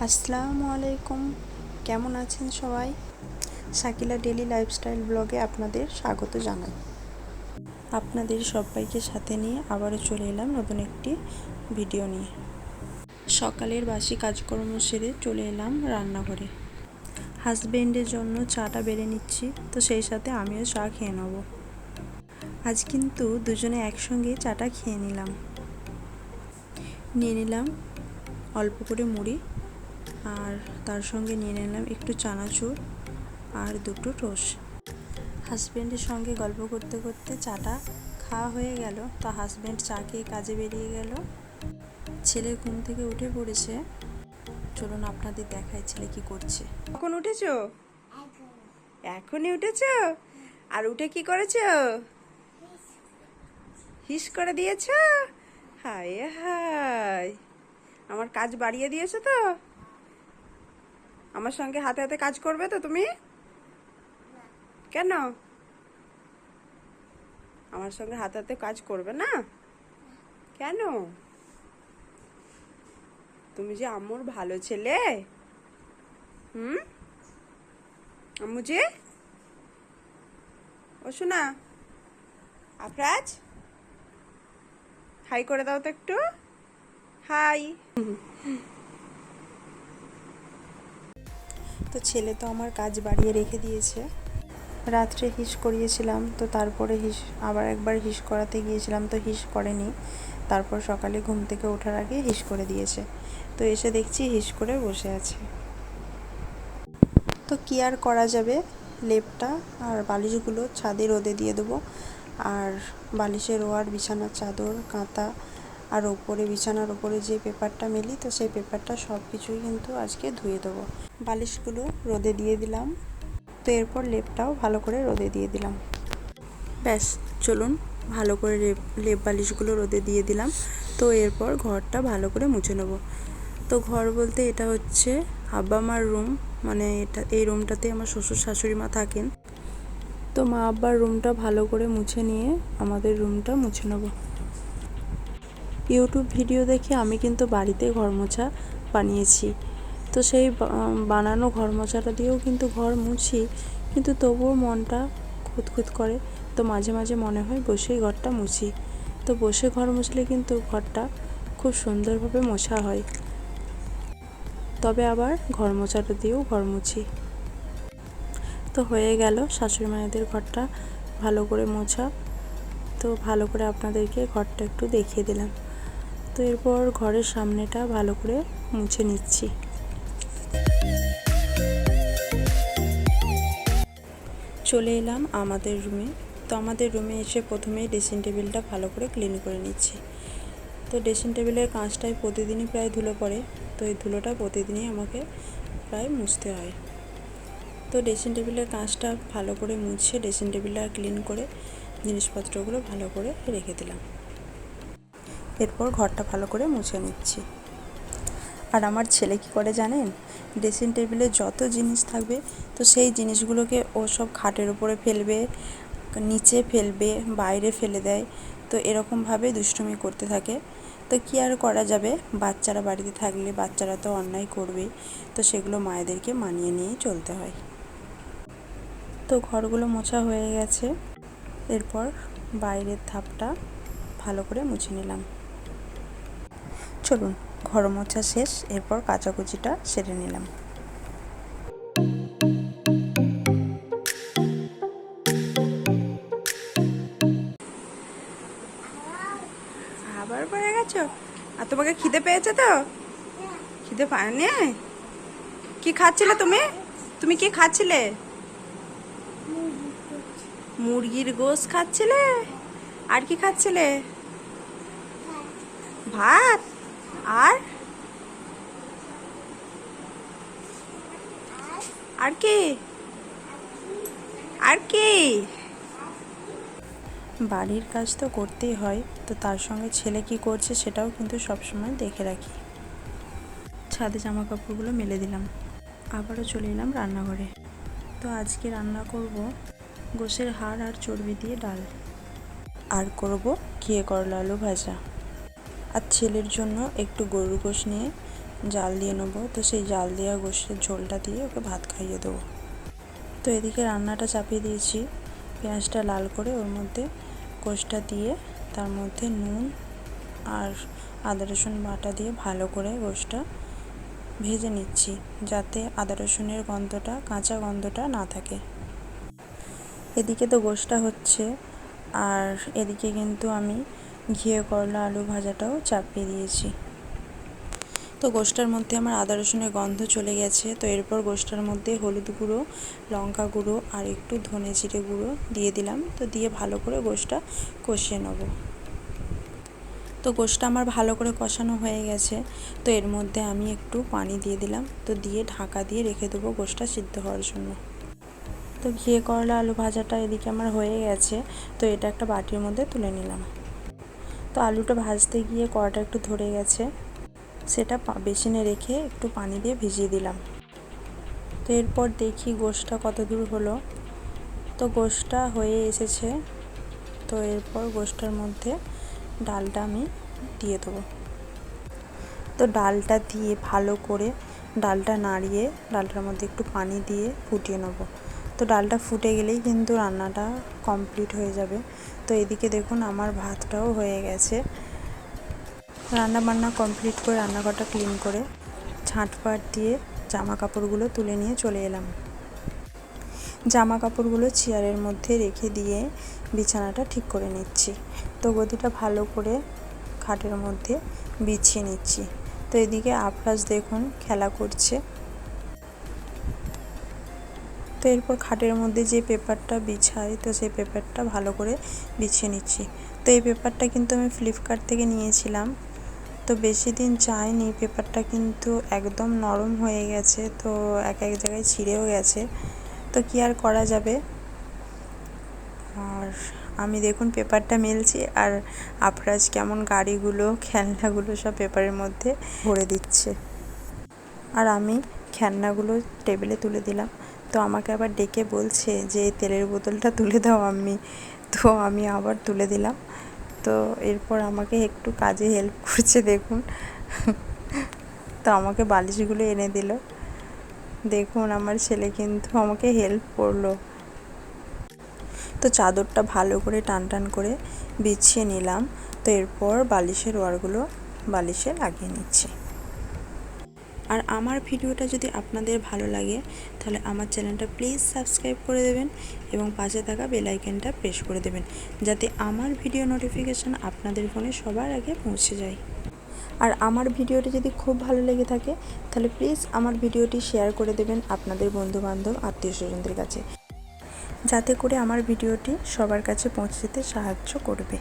আসসালামু আলাইকুম, কেমন আছেন সবাই? শাকিলা ডেলি লাইফস্টাইল ব্লগে আপনাদের স্বাগত জানাই। আপনাদের সবাইকে সাথে নিয়ে আবারও চলে এলাম নতুন একটি ভিডিও নিয়ে। সকালের বাসি কাজকর্ম সেরে চলে এলাম রান্নাঘরে। হাজবেন্ডের জন্য চাটা বেড়ে নিচ্ছি, তো সেই সাথে আমিও চা খেয়ে নেব। আজ কিন্তু দুজনে একসঙ্গে চাটা খেয়ে নিলাম। নিয়ে নিলাম অল্প করে মুড়ি, আর তার সঙ্গে নিয়ে নিলাম একটু চানাচুর আর দুটো টোস্ট। হাজব্যান্ডের সঙ্গে গল্প করতে করতে চাটা খাওয়া হয়ে গেল। তো হাজব্যান্ড চা খেয়ে কাজে বেরিয়ে গেল। ছেলে ঘুম থেকে উঠে পড়েছে, চলুন আপনাদের দেখাই ছেলে কি করছে। কখন উঠেছো? এখনই উঠেছো? আর উঠে কি করেছো? হিস করে দিয়েছো? হায় হায়, আমার কাজ বাড়িয়ে দিয়েছো তো। আমার সঙ্গে হাতে হাতে কাজ করবে তো তুমি? কেন আমার সঙ্গে হাতে হাতে কাজ করবে না? কেন? তুমি যে আম্মুর ভালো ছেলে। আম্মু যে, ও শোনা, আফরাজ হাই করে দাও তো একটু। হাই। তো ছেলে তো আমার কাজ বাড়িয়ে রেখে দিয়েছে। রাত্রে হিস করিয়েছিলাম, তো তারপরে আবার একবার হিস করাতে গিয়েছিলাম, তো হিস করেনি। তারপর সকালে ঘুম থেকে ওঠার আগে হিস করে দিয়েছে। তো এসে দেখছি হিস করে বসে আছে। তো কি আর করা যাবে, লেপটা আর বালিশগুলো ছাদে রোদে দিয়ে দেবো। আর বালিশের ওয়ার, বিছানার চাদর, কাঁথা আর ওপরে বিছানার ওপরে যে পেপারটা মেলি, তো সেই পেপারটা সব কিছুই কিন্তু আজকে ধুয়ে দেবো। বালিশগুলো রোদে দিয়ে দিলাম, তো এরপর লেপটাও ভালো করে রোদে দিয়ে দিলাম। ব্যাস, চলুন ভালো করে লেপ বালিশগুলো রোদে দিয়ে দিলাম। তো এরপর ঘরটা ভালো করে মুছে নেব। তো ঘর বলতে এটা হচ্ছে আব্বা মার রুম, মানে এই রুমটাতে আমার শ্বশুর শাশুড়ি মা থাকেন। তো মা আব্বার রুমটা ভালো করে মুছে নিয়ে আমাদের রুমটা মুছে নেব। ইউটিউব ভিডিও দেখে আমি কিন্তু বাড়িতে ঘর মোছা বানিয়েছি। তো সেই বানানো ঘর মোছাটা দিয়েও কিন্তু ঘর মুছি, কিন্তু তবুও মনটা খুঁতখুত করে। তো মাঝে মাঝে মনে হয় বসেই ঘরটা মুছি। তো বসে ঘর মুছলে কিন্তু ঘরটা খুব সুন্দরভাবে মোছা হয়। তবে আবার ঘর মোছাটা দিয়েও ঘর মুছি। তো হয়ে গেল শাশুড়ি মায়েদের ঘরটা ভালো করে মোছা। তো ভালো করে আপনাদেরকে ঘরটা একটু দেখিয়ে দিলাম। তো এরপর ঘরের সামনেটা ভালো করে মুছে নিচ্ছি। চলে এলাম আমাদের রুমে। তো আমাদের রুমে এসে প্রথমেই ড্রেসিং টেবিলটা ভালো করে ক্লিন করে নিচ্ছি। তো ড্রেসিং টেবিলের কাঁচটায় প্রতিদিনই প্রায় ধুলো পড়ে, তো এই ধুলোটা প্রতিদিনই আমাকে প্রায় মুছতে হয়। তো ড্রেসিং টেবিলের কাঁচটা ভালো করে মুছে ড্রেসিং টেবিলটা ক্লিন করে জিনিসপত্রগুলো ভালো করে রেখে দিলাম। এরপর ঘরটা ভালো করে মুছে নিচ্ছি। আর আমার ছেলে কী করে জানেন, ড্রেসিং টেবিলে যত জিনিস থাকবে তো সেই জিনিসগুলোকে ও সব খাটের উপরে ফেলবে, নিচে ফেলবে, বাইরে ফেলে দেয়। তো এরকমভাবে দুষ্টুমি করতে থাকে। তো কী আর করা যাবে, বাচ্চারা বাড়িতে থাকলে বাচ্চারা তো অন্যায় করবেই। তো সেগুলো মায়েদেরকে মানিয়ে নিয়েই চলতে হয়। তো ঘরগুলো মোছা হয়ে গেছে। এরপর বাইরের ধাপটা ভালো করে মুছে নিলাম। চলুন ঘর মোছা শেষ, এরপর কাচাকুচিটা সেরে নিলাম। আবার পড়ে গেছো? আর তোমাকে খিদে পেয়েছে তো? খিদে পায়নি? কি খাচ্ছিলে তুমি? তুমি কি খাচ্ছিলে? মুরগির গোশ খাচ্ছিলে? আর কি খাচ্ছিলে? ভাত? আর আর কি? আর কি? বাড়ির কাজ তো করতেই হয়, তো তার সঙ্গে ছেলে কি করছে সেটাও কিন্তু সবসময় দেখে রাখি। ছাদে জামা কাপড়গুলো মেলে দিলাম, আবারও চলে এলাম রান্নাঘরে। তো আজকে রান্না করব গোশের হাড় আর চর্বি দিয়ে ডাল, আর করব ঘিয়ে করলা আলু ভাজা। আর ছেলের জন্য একটু গরুর গোশ নিয়ে জাল দিয়ে নেবো। তো সেই জাল দেওয়া গোষ্ঠের ঝোলটা দিয়ে ওকে ভাত খাইয়ে দেবো। তো এদিকে রান্নাটা চাপিয়ে দিয়েছি, পেঁয়াজটা লাল করে ওর মধ্যে গোষ্ঠটা দিয়ে তার মধ্যে নুন আর আদা রসুন বাটা দিয়ে ভালো করে গোষ্ঠটা ভেজে নিচ্ছি, যাতে আদা রসুনের গন্ধটা, কাঁচা গন্ধটা না থাকে। এদিকে তো গোষ্ঠটা হচ্ছে, আর এদিকে কিন্তু আমি ঘিয়ে করলা আলু ভাজাটাও চাপিয়ে দিয়েছি। তো গোষ্ঠটার মধ্যে আমার আদা রসুনের গন্ধ চলে গেছে। তো এরপর গোষ্ঠটার মধ্যে হলুদ গুঁড়ো, লঙ্কা গুঁড়ো আর একটু ধনে জিরে গুঁড়ো দিয়ে দিলাম। তো দিয়ে ভালো করে গোষ্ঠটা কষিয়ে নেব। তো গোষ্ঠটা আমার ভালো করে কষানো হয়ে গেছে। তো এর মধ্যে আমি একটু পানি দিয়ে দিলাম। তো দিয়ে ঢাকা দিয়ে রেখে দেবো গোষ্ঠটা সিদ্ধ হওয়ার জন্য। তো ঘিয়ে করলা আলু ভাজাটা এদিকে আমার হয়ে গেছে। তো এটা একটা বাটির মধ্যে তুলে নিলাম। তো আলুটা ভাজতে গিয়ে কড়াটা একটু ধরে গেছে, সেটা বেসিনে রেখে একটু পানি দিয়ে ভিজিয়ে দিলাম। তো এরপর দেখি গোষ্ঠটা কত দূর হলো। তো গোষ্ঠটা হয়ে এসেছে। তো এরপর গোষ্ঠটার মধ্যে ডালটা আমি দিয়ে দেবো। তো ডালটা দিয়ে ভালো করে ডালটা নাড়িয়ে ডালটার মধ্যে একটু পানি দিয়ে ফুটিয়ে নেব। তো ডালটা ফুটে গেলেই কিন্তু রান্নাটা কমপ্লিট হয়ে যাবে। তো এদিকে দেখুন আমার ভাতটাও হয়ে গেছে। রান্না বান্না কমপ্লিট করে রান্নাঘরটা ক্লিন করে ঝাঁটপাট দিয়ে জামা কাপড়গুলো তুলে নিয়ে চলে এলাম। জামা কাপড়গুলো চেয়ারের মধ্যে রেখে দিয়ে বিছানাটা ঠিক করে নিচ্ছি। তো গদিটা ভালো করে খাটের মধ্যে বিছিয়ে নিচ্ছি। তো এদিকে আফরাজ দেখুন খেলা করছে। তো এরপর খাটের মধ্যে যে পেপারটা বিছাই, তো সেই পেপারটা ভালো করে বিছিয়ে নিচ্ছি। তো এই পেপারটা কিন্তু আমি ফ্লিপকার্ট থেকে নিয়েছিলাম। তো বেশি দিন যায়নি, পেপারটা কিন্তু একদম নরম হয়ে গেছে। তো এক এক জায়গায় ছিঁড়েও গেছে। তো কী আর করা যাবে। আর আমি দেখুন পেপারটা মেলছি, আর আফরাজ কেমন গাড়িগুলো খেলনাগুলো সব পেপারের মধ্যে ভরে দিচ্ছে। আর আমি খেলনাগুলো টেবিলে তুলে দিলাম। তো আমাকে আবার ডেকে বলছে যে তেলের বোতলটা তুলে দাও আম্মি। তো আমি আবার তুলে দিলাম। তো এরপর আমাকে একটু কাজে হেল্প করছে দেখুন। তো আমাকে বালিশগুলো এনে দিল। দেখুন আমার ছেলে কিন্তু আমাকে হেল্প করলো। তো চাদরটা ভালো করে টান টান করে বিছিয়ে নিলাম। তো এরপর বালিশের ওয়ারগুলো বালিশে লাগিয়ে নিচ্ছি। আর আমার ভিডিওটা যদি আপনাদের ভালো লাগে তাহলে আমার চ্যানেলটা প্লিজ সাবস্ক্রাইব করে দেবেন এবং পাশে থাকা বেল আইকনটা প্রেস করে দেবেন, যাতে আমার ভিডিও নোটিফিকেশান আপনাদের ফোনে সবার আগে পৌঁছে যায়। আর আমার ভিডিওটি যদি খুব ভালো লেগে থাকে তাহলে প্লিজ আমার ভিডিওটি শেয়ার করে দেবেন আপনাদের বন্ধুবান্ধব, আত্মীয় স্বজনদের কাছে, যাতে করে আমার ভিডিওটি সবার কাছে পৌঁছে যেতে সাহায্য করবে।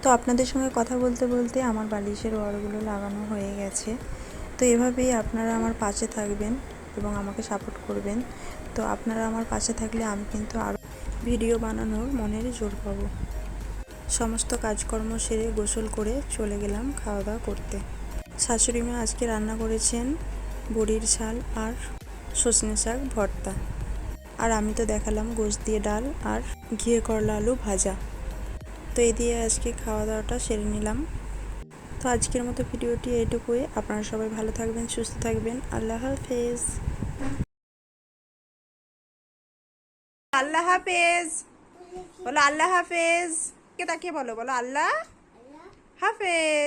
তো আপনাদের সঙ্গে কথা বলতে বলতে আমার বালিশের ওয়ারগুলো লাগানো হয়ে গেছে। তো এভাবেই আপনারা আমার পাশে থাকবেন এবং আমাকে সাপোর্ট করবেন। তো আপনারা আমার পাশে থাকলে আমি কিন্তু আরও ভিডিও বানানোর মনের জোর পাবো। সমস্ত কাজকর্ম সেরে গোসল করে চলে গেলাম খাওয়া দাওয়া করতে। শাশুড়ি মা আজকে রান্না করেছেন বড়ির ঝাল আর সজনে শাক ভর্তা। আর আমি তো দেখালাম গোশ দিয়ে ডাল আর ঘিয়ে করলা আলু ভাজা। তো এই দিয়ে আজকে খাওয়া দাওয়াটা সেরে নিলাম। তো আজকের মতো ভিডিওটি এইটুকুই। আপনারা সবাই ভালো থাকবেন, সুস্থ থাকবেন। আল্লাহ হাফেজ। আল্লাহ হাফেজ বলো, আল্লাহ হাফেজ কে তাকিয়ে বলো, বলো আল্লাহ হাফেজ।